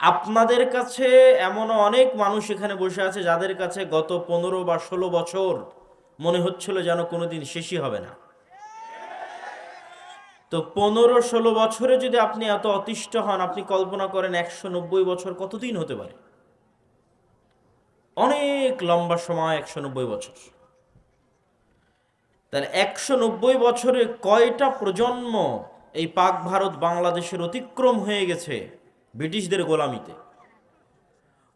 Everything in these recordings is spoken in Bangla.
আপনাদের কাছে এমনও অনেক মানুষ এখানে বসে আছে যাদের কাছে গত 15 বা 16 বছর মনে হচ্ছিল যেন কোনোদিন শেষই হবে না। তো 15-16 বছরে যদি আপনি এত অতিষ্ঠ হন, আপনি কল্পনা করেন 190 বছর কতদিন হতে পারে। অনেক লম্বা সময় 190 বছর। তাহলে 190 বছরে কয়টা প্রজন্ম এই পাক ভারত বাংলাদেশের অতিক্রম হয়ে গেছে ব্রিটিশদের গোলামিতে।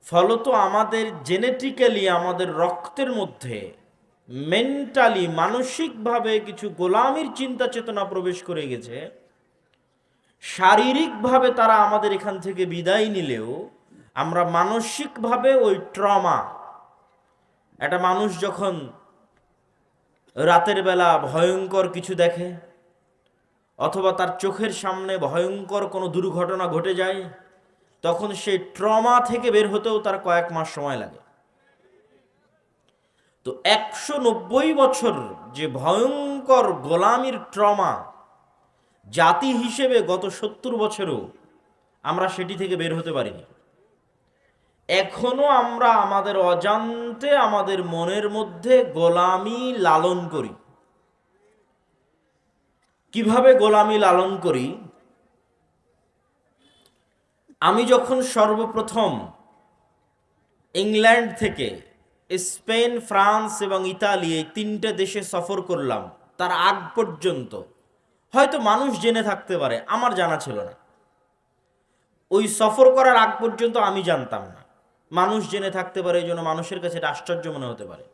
ফলত আমাদের জেনেটিক্যালি, আমাদের রক্তের মধ্যে মেন্টালি, মানসিকভাবে কিছু গোলামির চিন্তা চেতনা প্রবেশ করে গেছে। শারীরিকভাবে তারা আমাদের এখান থেকে বিদায় নিলেও আমরা মানসিকভাবে ওই ট্রমা, একটা মানুষ যখন রাতের বেলা ভয়ঙ্কর কিছু দেখে অথবা তার চোখের সামনে ভয়ঙ্কর কোনো দুর্ঘটনা ঘটে যায়, তখন সেই ট্রমা থেকে বের হতেও তার কয়েক মাস সময় লাগে। তো 190 বছর যে ভয়ঙ্কর গোলামির ট্রমা, জাতি হিসেবে গত 70 বছরেও আমরা সেটি থেকে বের হতে পারিনি। এখনো আমরা আমাদের অজান্তে আমাদের মনের মধ্যে গোলামি লালন করি। কিভাবে গোলামি লালন করি? আমি যখন সর্বপ্রথম ইংল্যান্ড থেকে স্পেন, ফ্রান্স এবং ইতালি, এই 3টে দেশে সফর করলাম, তার আগ পর্যন্ত হয়তো মানুষ জেনে থাকতে পারে, আমার জানা ছিল না। ওই সফর করার আগ পর্যন্ত আমি জানতাম না। মানুষ জেনে থাকতে পারে, এই জন্য মানুষের কাছে এটা আশ্চর্য মনে হতে পারে।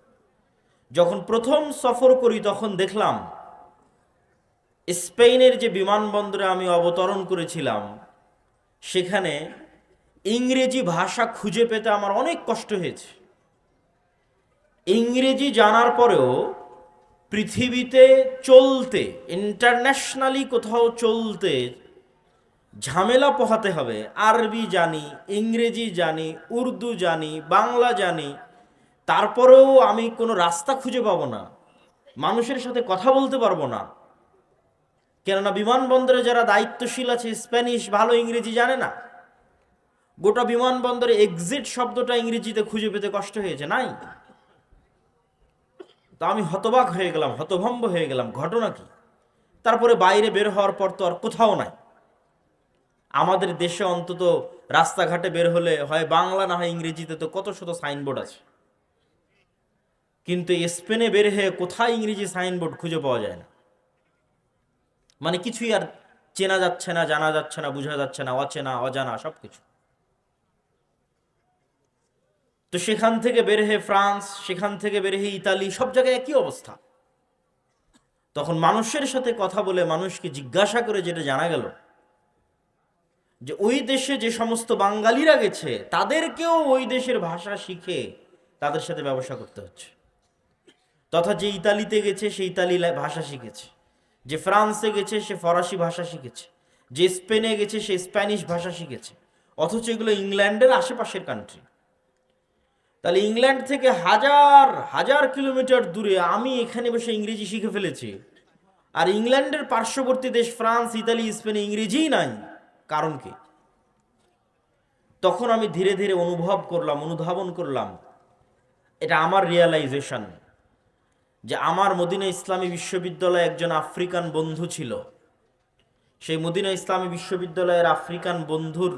যখন প্রথম সফর করি তখন দেখলাম স্পেনের যে বিমানবন্দরে আমি অবতরণ করেছিলাম, সেখানে ইংরেজি ভাষা খুঁজে পেতে আমার অনেক কষ্ট হয়েছে। ইংরেজি জানার পরেও পৃথিবীতে চলতে, ইন্টারন্যাশনালি কোথাও চলতে ঝামেলা পোহাতে হবে। আরবি জানি, ইংরেজি জানি, উর্দু জানি, বাংলা জানি, তারপরেও আমি কোনো রাস্তা খুঁজে পাবো না, মানুষের সাথে কথা বলতে পারবো না। কেননা বিমানবন্দরে যারা দায়িত্বশীল আছে স্প্যানিশ ভালো, ইংরেজি জানে না। গোটা বিমানবন্দরে এক্সিট শব্দটা ইংরেজিতে খুঁজে পেতে কষ্ট হয়েছে, নাই। তো আমি হতবাক হয়ে গেলাম, হতভম্ব হয়ে গেলাম, ঘটনা কি। তারপরে বাইরে বের হওয়ার পর তো আর কোথাও নাই। আমাদের দেশে অন্তত রাস্তাঘাটে বের হলে হয় বাংলা না হয় ইংরেজিতে তো কত শত সাইনবোর্ড আছে, কিন্তু স্পেনে বের হয়ে কোথায় ইংরেজি সাইনবোর্ড খুঁজে পাওয়া যায় না। মানে কিছুই আর চেনা যাচ্ছে না, জানা যাচ্ছে না, বোঝা যাচ্ছে না, অচেনা অজানা সব কিছু। তো সেখান থেকে বের হয়ে ফ্রান্স, সেখান থেকে বের হয়ে ইতালি, সব জায়গায় একই অবস্থা। তখন মানুষের সাথে কথা বলে, মানুষকে জিজ্ঞাসা করে যেটা জানা গেল যে ওই দেশে যে সমস্ত বাঙালিরা গেছে তাদেরকেও ওই দেশের ভাষা শিখে তাদের সাথে ব্যবসা করতে হচ্ছে। তথা যে ইতালিতে গেছে সে ইতালি ভাষা শিখেছে, যে ফ্রান্সে গেছে সে ফরাসি ভাষা শিখেছে, যে স্পেনে গেছে সে স্প্যানিশ ভাষা শিখেছে, অথচ এগুলো ইংল্যান্ডের আশেপাশের কান্ট্রি। তাহলে ইংল্যান্ড থেকে হাজার হাজার কিলোমিটার দূরে আমি এখানে বসে ইংরেজি শিখে ফেলেছি, আর ইংল্যান্ডের পার্শ্ববর্তী দেশ ফ্রান্স, ইতালি, স্পেনে ইংরেজিই নাই। কারণ কি? তখন আমি ধীরে ধীরে অনুধাবন করলাম, এটা আমার রিয়ালাইজেশন, যে আমার মদিনা ইসলামী বিশ্ববিদ্যালয়ে একজন আফ্রিকান বন্ধু ছিল। সেই মদিনা ইসলামী বিশ্ববিদ্যালয়ের আফ্রিকান বন্ধুর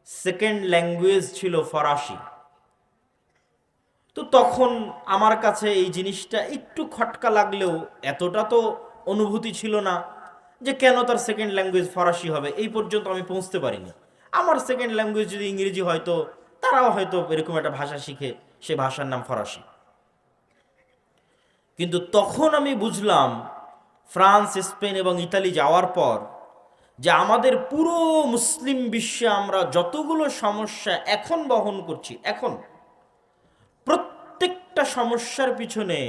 সেকেন্ড ল্যাঙ্গুয়েজ ছিল ফরাসি। তো তখন আমার কাছে এই জিনিসটা একটু খটকা লাগলেও এতটা তো অনুভূতি ছিল না যে কেন তার সেকেন্ড ল্যাঙ্গুয়েজ ফরাসি হবে, এই পর্যন্ত আমি পৌঁছতে পারিনি। আমার সেকেন্ড ল্যাঙ্গুয়েজ যদি ইংরেজি হয়তো তারাও হয়তো এরকম একটা ভাষা শিখে, সে ভাষার নাম ফরাসি। কিন্তু তখন আমি বুঝলাম ফ্রান্স, স্পেন এবং ইতালি যাওয়ার পর যে আমাদের পুরো মুসলিম বিশ্বে আমরা যতগুলো সমস্যা এখন বহন করছি, এখন প্রত্যেকটা সমস্যার পিছনে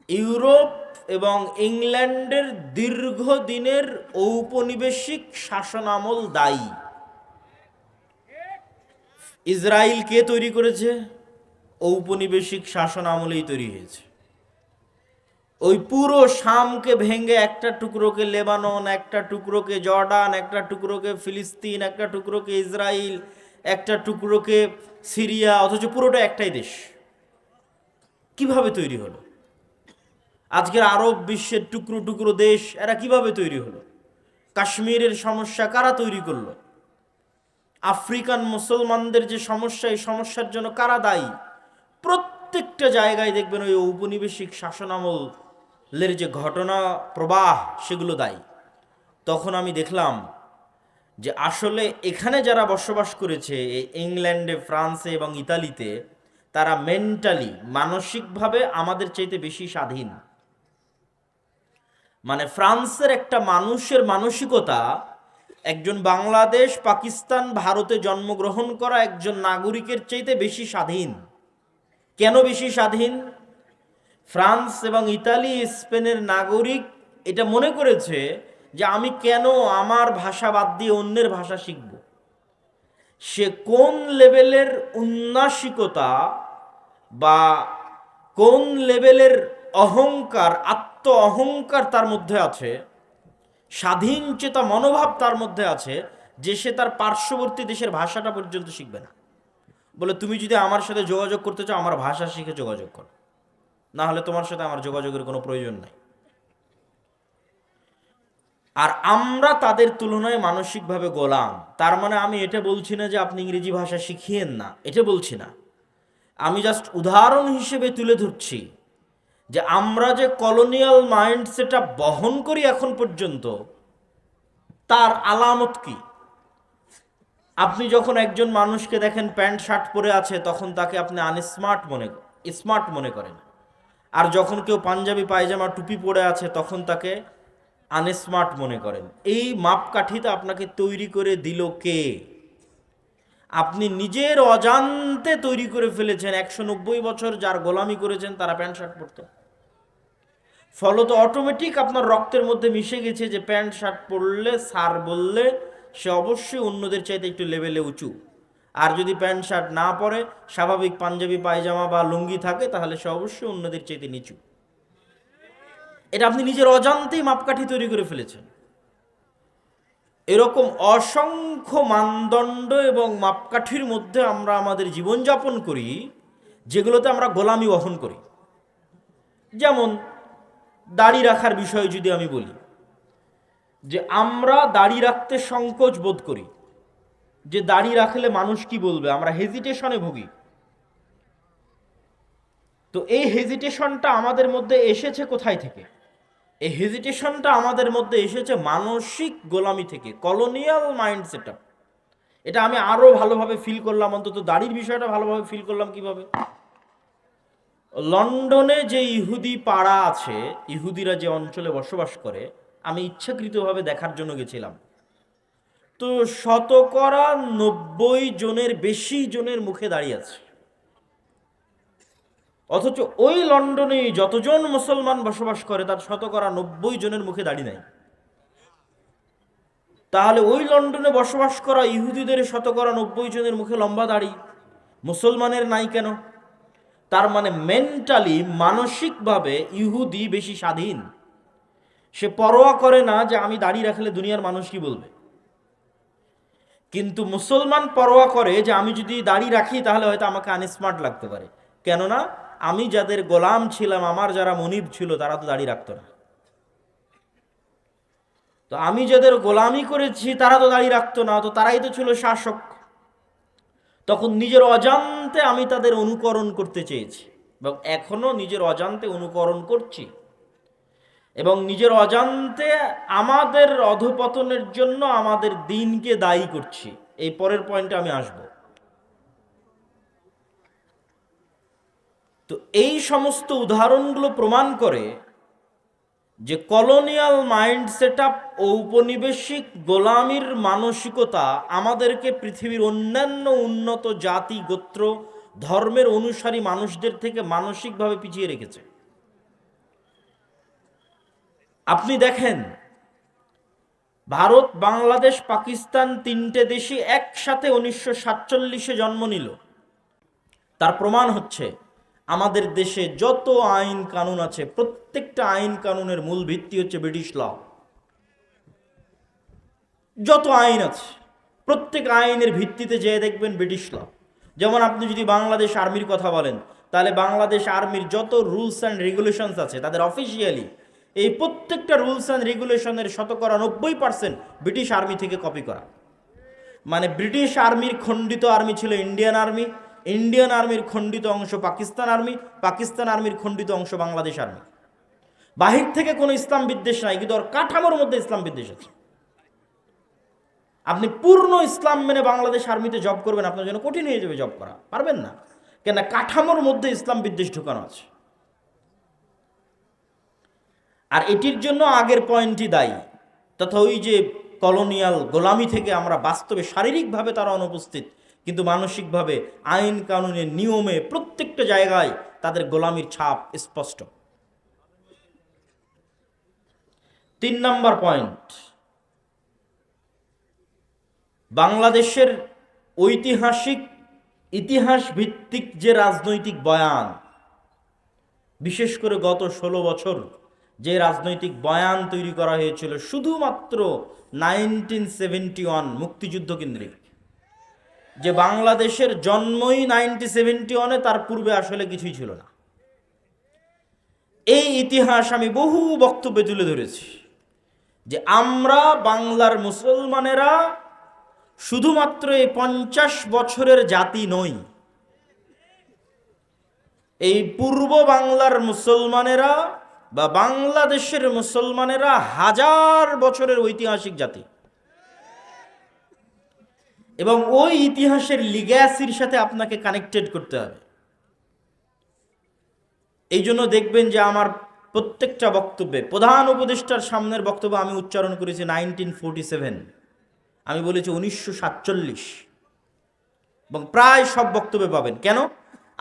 ইউরোপ এবং ইংল্যান্ডের দীর্ঘদিনের ঔপনিবেশিক শাসনামল দায়ী। ইসরায়েল কে তৈরি করেছে? ঔপনিবেশিক শাসন আমলেই তৈরি হয়েছে। ওই পুরো শামকে ভেঙে একটা টুকরোকে লেবানন, একটা টুকরোকে জর্ডান, একটা টুকরোকে ফিলিস্তিন, একটা টুকরোকে ইসরায়েল, একটা টুকরোকে সিরিয়া, অথচ পুরোটা একটাই দেশ। কিভাবে তৈরি হলো? আজকের আরব বিশ্বের টুকরো টুকরো দেশ এরা কিভাবে তৈরি হলো? কাশ্মীরের সমস্যা কারা তৈরি করলো? আফ্রিকান মুসলমানদের যে সমস্যা, এই সমস্যার জন্য কারা দায়ী? প্রত্যেকটা জায়গায় দেখবেন ওই ঔপনিবেশিক শাসনামলের যে ঘটনা প্রবাহ, সেগুলো দায়ী। তখন আমি দেখলাম যে আসলে এখানে যারা বসবাস করেছে ইংল্যান্ডে, ফ্রান্সে এবং ইতালিতে, তারা মেন্টালি, মানসিকভাবে আমাদের চাইতে বেশি স্বাধীন। মানে ফ্রান্সের একটা মানুষের মানসিকতা একজন বাংলাদেশ, পাকিস্তান, ভারতে জন্মগ্রহণ করা একজন নাগরিকের চাইতে বেশি স্বাধীন। কেন বেশি স্বাধীন? ফ্রান্স এবং ইতালি, স্পেনের নাগরিক এটা মনে করেছে যে আমি কেন আমার ভাষা বাদ দিয়ে অন্যের ভাষা শিখব। সে কোন লেভেলের উন্নাসিকতা বা কোন লেভেলের অহংকার, আত্ম অহংকার তার মধ্যে আছে, স্বাধীন চেতা মনোভাব তার মধ্যে আছে, যে সে তার পার্শ্ববর্তী দেশের ভাষাটা পর্যন্ত শিখবে না। বলে তুমি যদি আমার সাথে যোগাযোগ করতে চাও, আমার ভাষা শিখে যোগাযোগ করো, না হলে তোমার সাথে আমার যোগাযোগের কোনো প্রয়োজন নাই। আর আমরা তাদের তুলনায় মানসিকভাবে গোলাম। তার মানে আমি এটা বলছি না যে আপনি ইংরেজি ভাষা শিখিয়েন না, এটা বলছি না। আমি জাস্ট উদাহরণ হিসেবে তুলে ধরছি যে আমরা যে কলোনিয়াল মাইন্ডসেটটা বহন করি এখন পর্যন্ত, তার আলামত কি? আপনি যখন একজন মানুষকে দেখেন প্যান্ট শার্ট পরে আছে, তখন তাকে আপনি স্মার্ট মনে করেন। আর যখন কেউ পাঞ্জাবি পায়জামা টুপি পরে আছে, তখন তাকে আনস্মার্ট মনে করেন। এই মাপকাঠিটা আপনাকে তৈরি করে দিল কে? আপনি নিজের অজান্তে তৈরি করে ফেলেছেন। 190 বছর যার গোলামি করেছেন তারা প্যান্ট শার্ট পরত। ফলত অটোমেটিক আপনার রক্তের মধ্যে মিশে গেছে যে প্যান্ট শার্ট পরলে, স্যার বললে, সে অবশ্যই অন্যদের চাইতে একটু লেভেলে উঁচু। আর যদি প্যান্ট শার্ট না পরে, স্বাভাবিক পাঞ্জাবি পায়জামা বা লুঙ্গি থাকে, তাহলে সে অবশ্যই অন্যদের চাইতে নিচু। এটা আপনি নিজের অজান্তেই মাপকাঠি তৈরি করে ফেলেছেন। এরকম অসংখ্য মানদণ্ড এবং মাপকাঠির মধ্যে আমরা আমাদের জীবনযাপন করি, যেগুলোতে আমরা গোলামি বহন করি। যেমন দাড়ি রাখার বিষয়ে যদি আমি বলি, যে আমরা দাড়ি রাখতে সংকোচ বোধ করি, যে দাড়ি রাখলে মানুষ কি বলবে, আমরা হেজিটেশনে ভুগি। তো এই হেজিটেশনটা আমাদের মধ্যে এসেছে কোথায় থেকে? এই হেজিটেশনটা আমাদের মধ্যে এসেছে মানসিক গোলামি থেকে, কলোনিয়াল মাইন্ড সেটআপ। এটা আমি আরো ভালোভাবে ফিল করলাম, অন্তত দাড়ির বিষয়টা ভালোভাবে ফিল করলাম কিভাবে? লন্ডনে যে ইহুদি পাড়া আছে, ইহুদিরা যে অঞ্চলে বসবাস করে, আমি ইচ্ছাকৃতভাবে দেখার জন্য গেছিলাম। তো 90 জনের বেশি জনের মুখে দাঁড়িয়ে আছে। অথচ ওই লন্ডনে যতজন মুসলমান বসবাস করে, তার 90 জনের মুখে দাড়ি নাই। তাহলে ওই লন্ডনে বসবাস করা ইহুদিদের 90 জনের মুখে লম্বা দাড়ি, মুসলমানের নাই কেন? তার মানে মেন্টালি, মানসিকভাবে ইহুদি বেশি স্বাধীন। সে পরোয়া করে না যে আমি দাড়ি রাখলে দুনিয়ার মানুষ কি বলবে। কিন্তু মুসলমান পরোয়া করে যে আমি যদি দাড়ি রাখি তাহলে হয়তো আমাকে আনস্মার্ট লাগতে পারে। কেননা আমি যাদের গোলাম ছিলাম, আমার যারা মনিব ছিল, তারা তো দাড়ি রাখতো না। তো আমি যাদের গোলামি করেছি তারা তো দাড়ি রাখতো না, তো তারাই তো ছিল শাসক। তখন নিজের অজান্তে আমি তাদের অনুকরণ করতে চেয়েছি, এবং এখনো নিজের অজান্তে অনুকরণ করছি, এবং নিজের অজান্তে আমাদের অধপতনের জন্য আমাদের দিনকে দায়ী করছি। এই পরের পয়েন্টে আমি আসব। তো এই সমস্ত উদাহরণগুলো প্রমাণ করে যে কলোনিয়াল মাইন্ড সেটআপ, ঔপনিবেশিক গোলামির মানসিকতা আমাদেরকে পৃথিবীর অন্যান্য উন্নত জাতি, গোত্র, ধর্মের অনুসারী মানুষদের থেকে মানসিকভাবে পিছিয়ে রেখেছে। আপনি দেখেন, ভারত, বাংলাদেশ, পাকিস্তান, 3টে দেশই একসাথে 1947-এ জন্ম নিল। তার প্রমাণ হচ্ছে আমাদের দেশে যত আইন কানুন আছে, প্রত্যেকটা আইন কানুনের মূল ভিত্তি হচ্ছে ব্রিটিশ ল। যত আইন আছে প্রত্যেক আইনের ভিত্তিতে যেয়ে দেখবেন ব্রিটিশ ল। যেমন আপনি যদি বাংলাদেশ আর্মির কথা বলেন, তাহলে বাংলাদেশ আর্মির যত রুলস অ্যান্ড রেগুলেশনস আছে তাদের অফিসিয়ালি এই প্রত্যেকটা রুলস অ্যান্ড রেগুলেশনের 90% ব্রিটিশ আর্মি থেকে কপি করা। মানে ব্রিটিশ আর্মির খণ্ডিত আর্মি ছিল ইন্ডিয়ান আর্মি, ইন্ডিয়ান আর্মির খণ্ডিত অংশ পাকিস্তান আর্মি, পাকিস্তান আর্মির খণ্ডিত অংশ বাংলাদেশ আর্মি। বাহির থেকে কোনো ইসলাম বিদ্বেষ নাই, কিন্তু ওর কাঠামোর মধ্যে ইসলাম বিদ্বেষ আছে। আপনি পূর্ণ ইসলাম মেনে বাংলাদেশ আর্মিতে জব করবেন, আপনার জন্য কঠিন হয়ে যাবে জব করা, পারবেন না, কেন কাঠামোর মধ্যে ইসলাম বিদ্বেষ ঢুকানো আছে। আর এটির জন্য আগের পয়েন্টই দায়ী, তথা ওই যে কলোনিয়াল গোলামি থেকে আমরা বাস্তবে শারীরিকভাবে তারা অনুপস্থিত, কিন্তু মানসিকভাবে আইন কানুনের নিয়মে প্রত্যেকটা জায়গায় তাদের গোলামির ছাপ স্পষ্ট। 3 নম্বর পয়েন্ট, বাংলাদেশের ঐতিহাসিক ইতিহাস ভিত্তিক যে রাজনৈতিক বয়ান, বিশেষ করে গত 16 বছর যে রাজনৈতিক বয়ান তৈরি করা হয়েছিল শুধুমাত্র 1971 মুক্তিযুদ্ধ কেন্দ্রিক, যে বাংলাদেশের জন্মই 1971-এ, তার পূর্বে আসলে কিছুই ছিল না। এই ইতিহাস আমি বহু বক্তব্যে তুলে ধরেছি যে আমরা বাংলার মুসলমানেরা শুধুমাত্র এই 50 বছরের জাতি নই, এই পূর্ব বাংলার মুসলমানেরা বা বাংলাদেশের মুসলমানেরা 1000 বছরের ঐতিহাসিক জাতি, এবং ওই ইতিহাসের লিগ্যাসির সাথে আপনাকে কানেক্টেড করতে হবে। এই জন্য দেখবেন যে আমার প্রত্যেকটা বক্তব্যে প্রধান উপদেষ্টার সামনের বক্তব্য আমি উচ্চারণ করেছি 1947, আমি বলেছি 1947, এবং প্রায় সব বক্তব্যে পাবেন। কেন?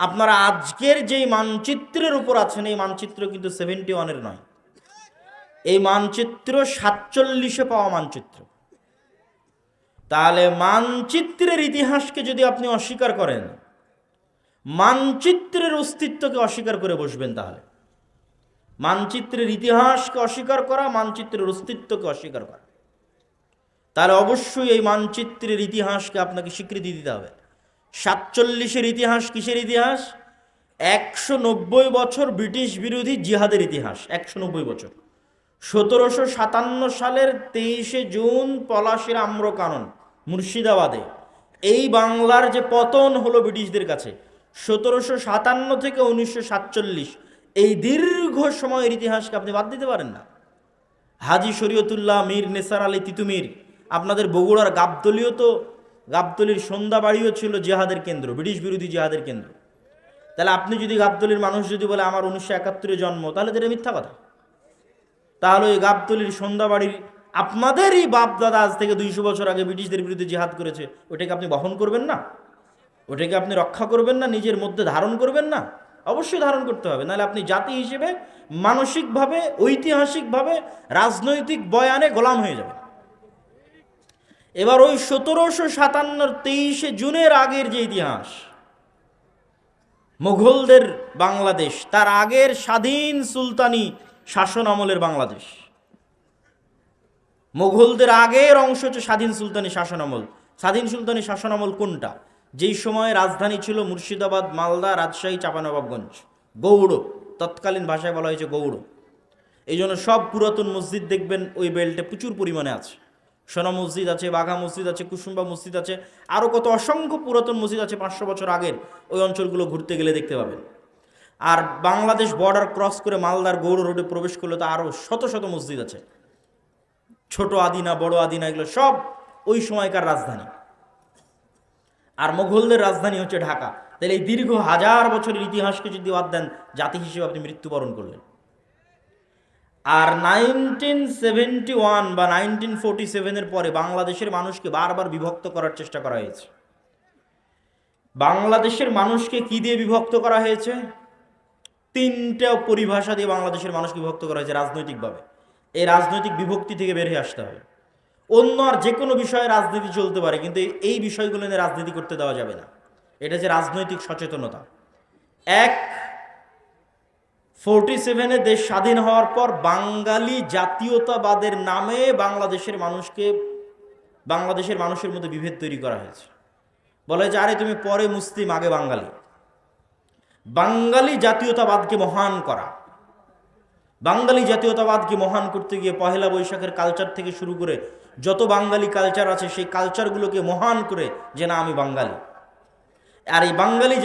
আপনারা আজকের যেই মানচিত্রের উপর আছেন, এই মানচিত্র কিন্তু 71-এর নয়, এই মানচিত্র 47-এ পাওয়া মানচিত্র। তাহলে মানচিত্রের ইতিহাসকে যদি আপনি অস্বীকার করেন, মানচিত্রের অস্তিত্বকে অস্বীকার করে বসবেন, তাহলে মানচিত্রের ইতিহাসকে অস্বীকার করা, মানচিত্রের অস্তিত্বকে অস্বীকার করা, তাহলে অবশ্যই এই মানচিত্রের ইতিহাসকে আপনাকে স্বীকৃতি দিতে হবে। 47-এর ইতিহাস কিসের ইতিহাস? 190 বছর ব্রিটিশ বিরোধী জিহাদের ইতিহাস, 190 বছর। 1757 সালের 23শে জুন পলাশির আম্রকানন মুর্শিদাবাদে এই বাংলার যে পতন হলো ব্রিটিশদের কাছে, 1757 থেকে 1947, এই দীর্ঘ সময়ের ইতিহাসকে আপনি বাদ দিতে পারেন না। হাজী শরীয়তুল্লাহ মীর নেসার আলী তিতুমির, আপনাদের বগুড়ার গাবতলীও তো, গাবতলীর সন্ধ্যাবাড়িও ছিল জিহাদের কেন্দ্র, ব্রিটিশ বিরোধী জিহাদের কেন্দ্র। তাহলে আপনি যদি গাবতলীর মানুষ যদি বলে আমার 1971-এ জন্ম, তাহলে তো এটা মিথ্যা কথা। তাহলে ওই গাবতলীর সন্ধ্যাবাড়ির আপনাদেরই বাপ দাদা আজ থেকে 200 বছর আগে ব্রিটিশদের বিরুদ্ধে জিহাদ করেছে, ওটাকে আপনি বহন করবেন না? ওটাকে আপনি রক্ষা করবেন না? নিজের মধ্যে ধারণ করবেন না? অবশ্যই ধারণ করতে হবে, নাহলে আপনি জাতি হিসেবে মানসিকভাবে, ঐতিহাসিকভাবে, রাজনৈতিক বয়ানে গোলাম হয়ে যাবেন। এবার ওই 1757 23শে জুনের আগের যে ইতিহাস, মুঘলদের বাংলাদেশ, তার আগের স্বাধীন সুলতানি শাসন আমলের বাংলাদেশ, মুঘলদের আগের অংশ হচ্ছে স্বাধীন সুলতানি শাসন আমল। স্বাধীন সুলতানি শাসন আমল কোনটা? যেই সময় রাজধানী ছিল মুর্শিদাবাদ, মালদা, রাজশাহী, চাঁপানবাবগঞ্জ, গৌড়, তৎকালীন ভাষায় বলা হয়েছে গৌড়। এই জন্য সব পুরাতন মসজিদ দেখবেন ওই বেল্টে প্রচুর পরিমাণে আছে। সোনা মসজিদ আছে, বাঘা মসজিদ আছে, কুসুম্বা মসজিদ আছে, আরও কত অসংখ্য পুরাতন মসজিদ আছে 500 বছর আগের। ওই অঞ্চলগুলো ঘুরতে গেলে দেখতে পাবেন। আর বাংলাদেশ বর্ডার ক্রস করে মালদার গৌড় রোডে প্রবেশ করলে তো আরও শত শত মসজিদ আছে, ছোট আদিনা, বড় আদিনা, এগুলো সব ওই সময়কার রাজধানী। আর মুঘলদের রাজধানী হচ্ছে ঢাকা। তাহলে এই দীর্ঘ 1000 বছরের ইতিহাসকে যদি বাদ দেন, জাতি হিসেবে আপনি মৃত্যুবরণ করলেন। আর 1971 বা 1947-এর পরে বাংলাদেশের মানুষকে বারবার বিভক্ত করার চেষ্টা করা হয়েছে। বাংলাদেশের মানুষকে কি দিয়ে বিভক্ত করা হয়েছে? 3টা পরিভাষা দিয়ে বাংলাদেশের মানুষকে বিভক্ত করা হয়েছে রাজনৈতিকভাবে। এই রাজনৈতিক বিভক্তি থেকে বের হয়ে আসতে হবে। অন্য আর যে কোনো বিষয়ে রাজনীতি চলতে পারে, কিন্তু এই বিষয়গুলো নিয়ে রাজনীতি করতে দেওয়া যাবে না। এটা যে রাজনৈতিক সচেতনতা। 47-এ দেশ স্বাধীন হওয়ার পর বাঙালি জাতীয়তাবাদের নামে বাংলাদেশের মানুষকে বাংলাদেশের মানুষের মধ্যে বিভেদ তৈরি করা হয়েছে। বলে যে আরে তুমি পরে মুসলিম আগে বাঙালি। বাঙালি জাতীয়তাবাদকে মহান করা, বাঙালি জাতীয়তাবাদকে মহান করতে গিয়ে পহেলা বৈশাখের কালচার থেকে শুরু করে যত বাঙালি কালচার আছে সেই কালচারগুলোকে মহান করে যে না আমি বাঙালি। আর এই বাঙালি